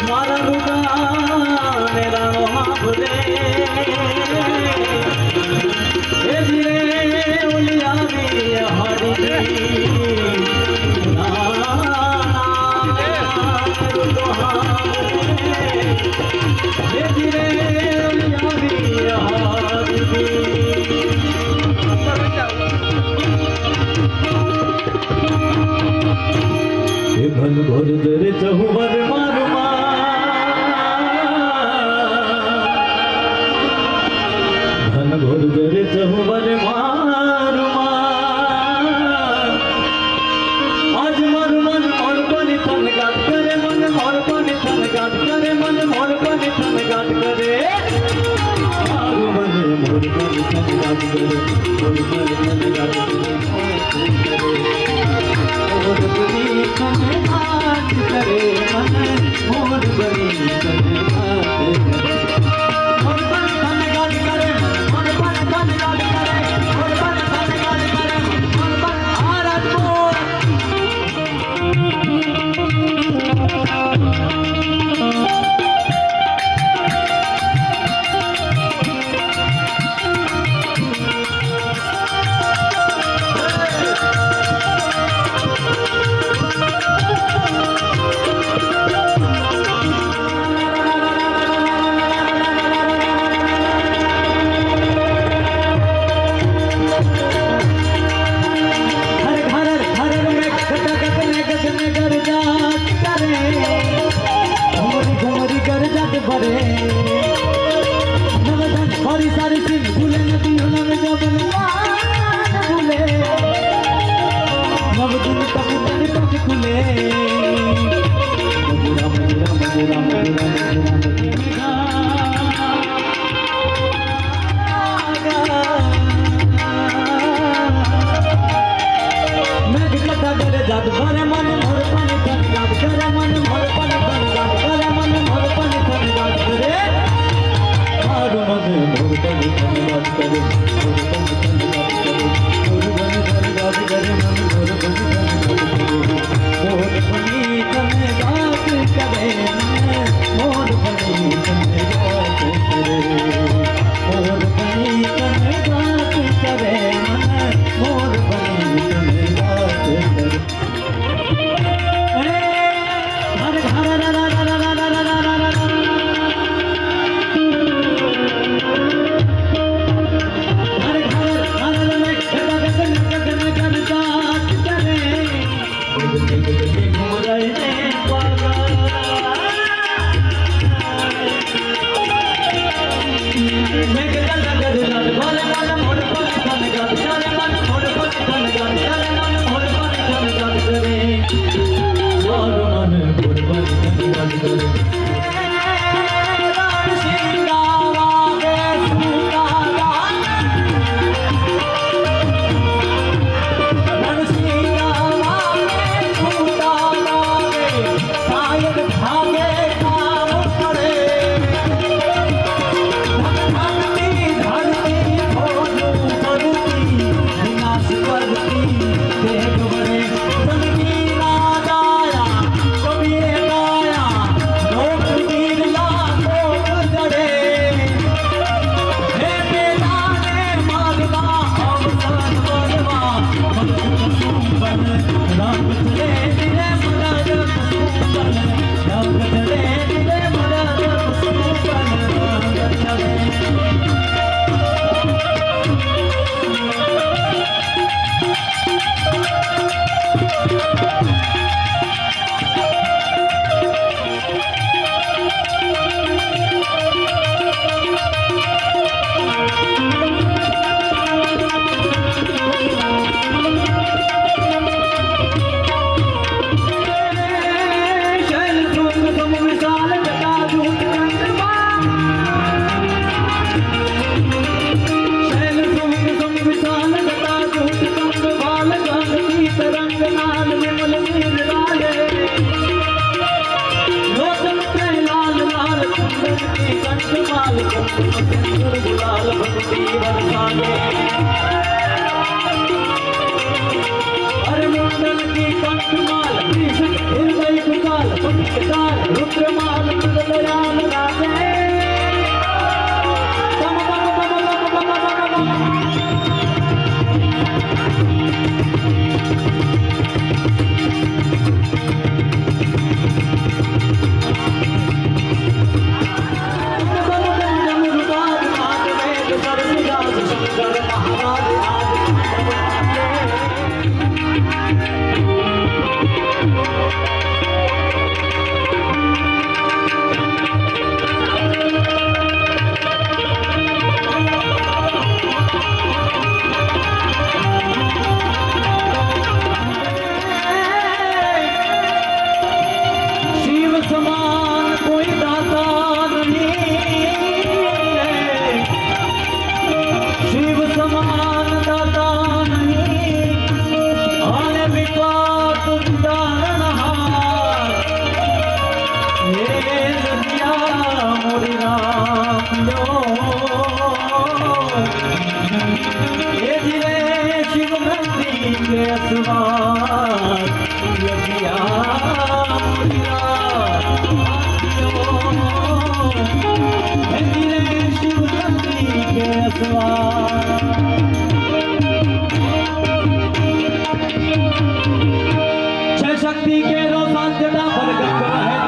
મારા રૂડા રાણો હાભરે એ ધીરે ઓલી આવી હાડી ભલ ભર દરે ચહુવર મારું ભલ ભર દરે ચહુવર મારું આજ મારું મન મોરપની થનગાટ કરે મન મોરપની થનગાટ કરે મન મોરપની થનગાટ કરે મારું મન મોરપની થનગાટ કરે મોરપની થનગાટ કરે करे मन मोर बनी करे मोर पर तन गाल करे मोर पर तन गाल करे मोर पर तन गाल करे मोर पर आरत मोर सारी सारी सिंह भूले नदी नव जबल भूले नव दिन कबूतर पग खुले मधुरा मधुरा मधुरा मधुरा मधुरा मैं कथा करे जात भरे मन मोर पानी थन गात करे मन मोर पानी थन गात करे मन मोर पानी थन गात करे मारू मन मोर पानी थन गात करे मोर पानी थन गात करे मोर पानी थन गात करे मन मोर पानी थन गात करे मोर पानी थन गात करे मोर पानी थन गात करे मोर पानी थन गात करे अरे मुंडन की कंठ माल सवार लगिया मुरिया शिव शक्ति के सवार छह शक्ति के रोजान जड़ा पर गंगा है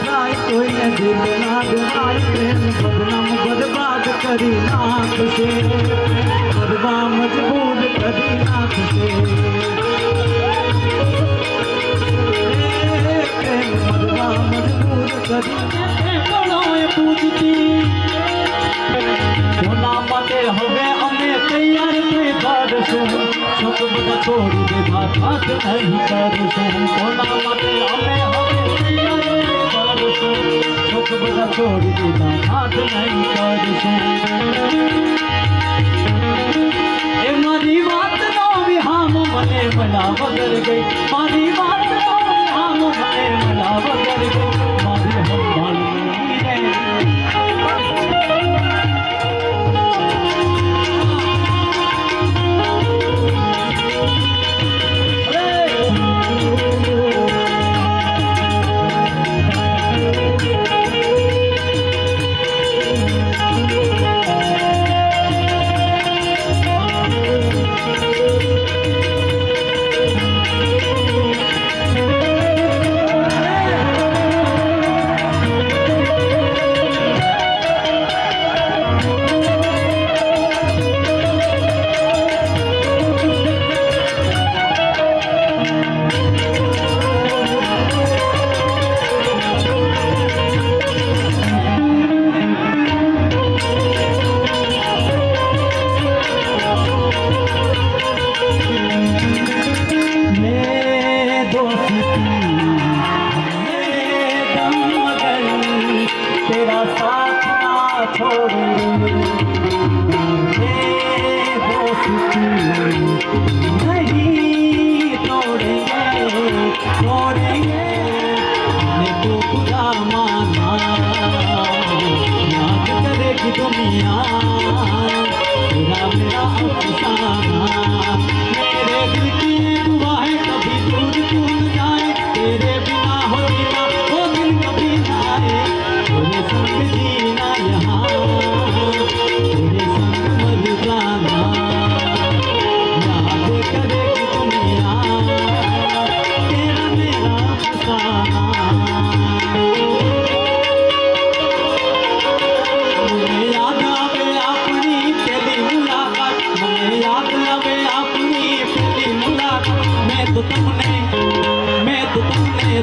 लगाए कोई ने दिल ना दिलाए प्रेम बदनाम बर्बाद करी नाथ से बदबा मजबूर करी नाथ से प्रेम बदबा मजबूर करी बड़ोए पूजती कोना माटे हवे अमे तैयार नहीं करશું સુખ બધા છોડી દેવા હાથ નહીં કરશું કોના માટે અમે હવે તૈયાર નહીં કરશું સુખ બધા છોડી દેવા હાથ નહીં કરશું એ મારી વાત નો વિહામ મને મળ્યા વગર ગઈ મારી વાત નો વિહામ મને મળ્યા વગર ગઈ મારી હંભાળી तेरा साथ ना छोड़े दोस्ती नहीं तोड़ेंगे तोड़ेंगे मैं तो खुदा माना याद करेगी दुनिया तेरा मेरा अफसाना मेरे दिल की दुआ है कभी दूर क्यों न जाए तेरे बिना हो जीना वो दिल कभी ना आए तेरे संग जीना यहाँ तेरे संग मर जाना याद करेगी दुनिया तेरा मेरा अफसाना મને યાદ આવે આપણી પહેલી મુલાકાત મને યાદ આવે આપણી પહેલી મુલાકાત मैं तो तुमने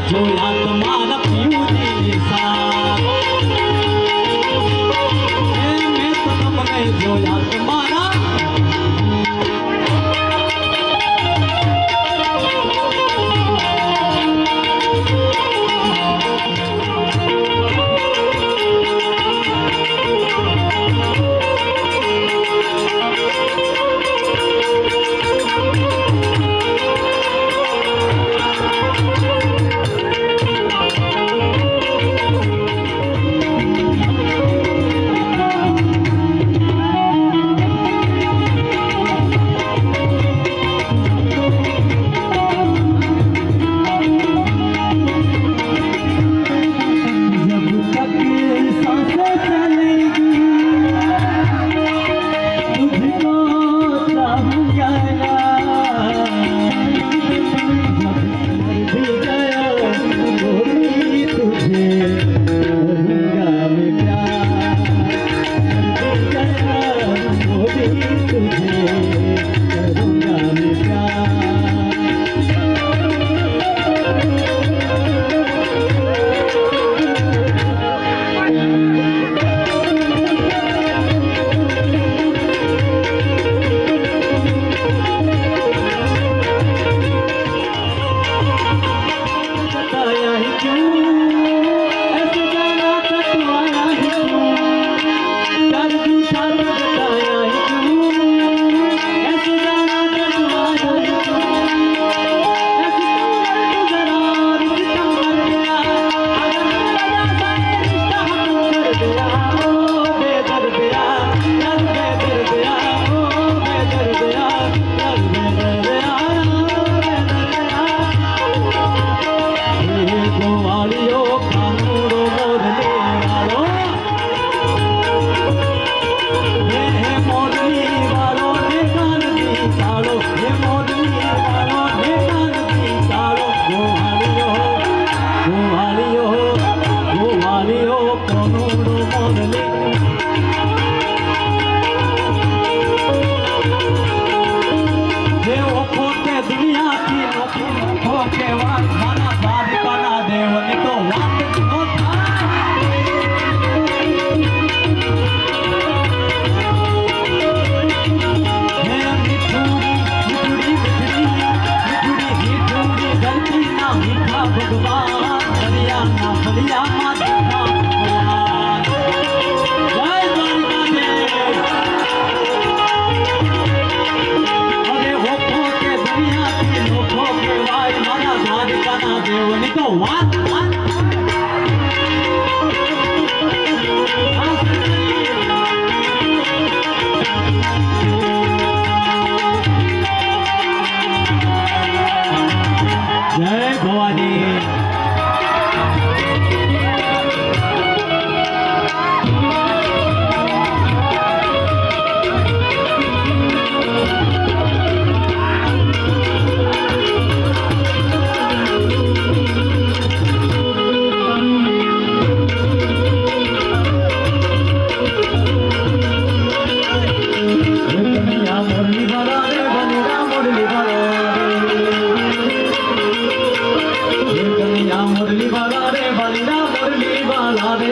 रे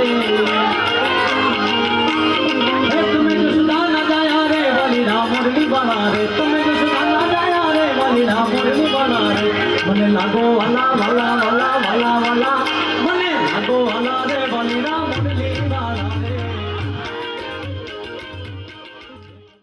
तुम्हें जो सुधा ना जाया रे वाली राम मुरली बना रे तुम्हें जो सुधा ना जाया रे वाली राम मुरली बना रे मने लागो वाला वाला वाला वाला वाला मने लागो वाला रे